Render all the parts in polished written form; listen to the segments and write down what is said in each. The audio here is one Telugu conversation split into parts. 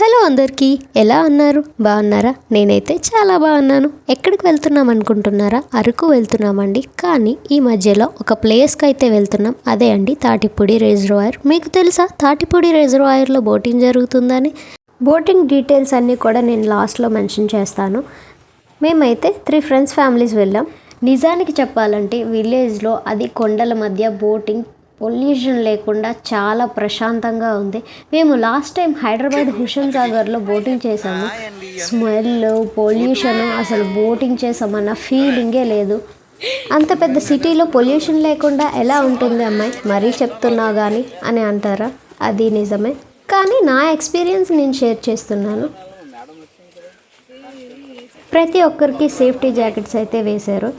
హలో అందరికీ, ఎలా ఉన్నారు? బాగున్నారా? నేనైతే చాలా బాగున్నాను. ఎక్కడికి వెళ్తున్నాం అనుకుంటున్నారా? అరకు వెళ్తున్నామండి. కానీ ఈ మధ్యలో ఒక ప్లేస్కి అయితే వెళ్తున్నాం. అదే అండి తాటిపూడి రిజర్వాయర్. మీకు తెలుసా తాటిపూడి రిజర్వాయర్లో బోటింగ్ జరుగుతుందని? బోటింగ్ డీటెయిల్స్ అన్నీ కూడా నేను లాస్ట్లో మెన్షన్ చేస్తాను. మేమైతే 3 ఫ్రెండ్స్ ఫ్యామిలీస్ వెళ్ళాం. నిజానికి చెప్పాలంటే విలేజ్లో అది కొండల మధ్య బోటింగ్ పొల్యూషన్ లేకుండా చాలా ప్రశాంతంగా ఉంది. మేము లాస్ట్ టైం హైదరాబాద్ హుషన్ సాగర్లో బోటింగ్ చేసాము. స్మెల్, పొల్యూషన్, అసలు బోటింగ్ చేసామన్న ఫీలింగే లేదు. అంత పెద్ద సిటీలో పొల్యూషన్ లేకుండా ఎలా ఉంటుంది అమ్మాయి, మరీ చెప్తున్నావు కానీ అని అంటారా? అది నిజమే, కానీ నా ఎక్స్పీరియన్స్ నేను షేర్ చేస్తున్నాను. ప్రతి ఒక్కరికి సేఫ్టీ జాకెట్స్ అయితే వేశారు.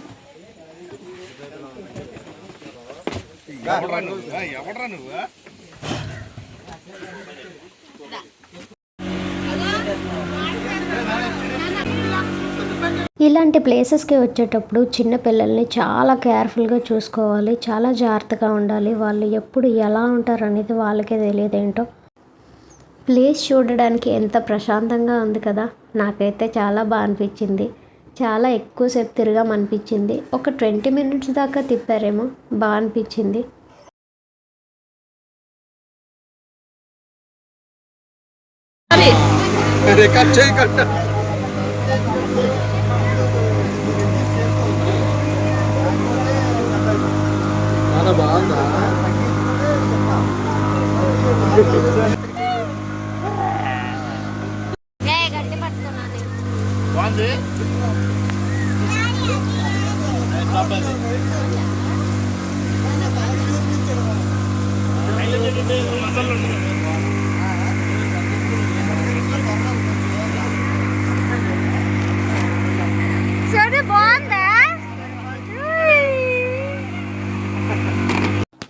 ఇలాంటి ప్లేసెస్కి వచ్చేటప్పుడు చిన్న పిల్లల్ని చాలా కేర్ఫుల్గా చూసుకోవాలి, చాలా జాగ్రత్తగా ఉండాలి. వాళ్ళు ఎప్పుడు ఎలా ఉంటారు అనేది వాళ్ళకే తెలియదేంటో. ప్లేస్ చూడడానికి ఎంత ప్రశాంతంగా ఉంది కదా. నాకైతే చాలా బాగా అనిపించింది. చాలా ఎక్కువసేపు తిరగామనిపించింది. ఒక 20 మినిట్స్ దాకా తిప్పారేమో, బాగా అనిపించింది.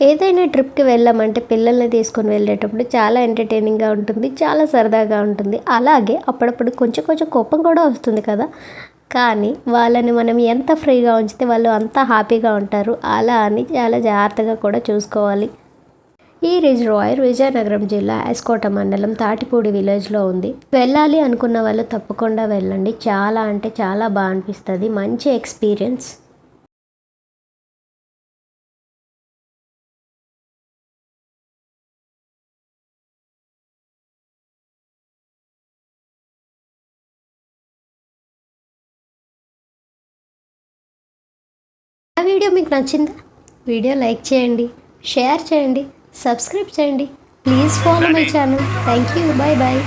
ఏదైనా ట్రిప్కి వెళ్ళామంటే పిల్లల్ని తీసుకొని వెళ్ళేటప్పుడు చాలా ఎంటర్టైనింగ్గా ఉంటుంది, చాలా సరదాగా ఉంటుంది. అలాగే అప్పుడప్పుడు కొంచెం కొంచెం కోపం కూడా వస్తుంది కదా. కానీ వాళ్ళని మనం ఎంత ఫ్రీగా ఉంచితే వాళ్ళు అంత హ్యాపీగా ఉంటారు. అలా అని చాలా జాగ్రత్తగా కూడా చూసుకోవాలి. ఈ రిజర్వాయర్ విజయనగరం జిల్లా ఎస్కోట మండలం తాటిపూడి విలేజ్లో ఉంది. వెళ్ళాలి అనుకున్న వాళ్ళు తప్పకుండా వెళ్ళండి. చాలా అంటే చాలా బాగా అనిపిస్తుంది. మంచి ఎక్స్పీరియన్స్. ఆ వీడియో మీకు నచ్చిందా? వీడియో లైక్ చేయండి, షేర్ చేయండి, సబ్స్క్రైబ్ చేయండి. Please follow my channel. Thank you. Bye bye.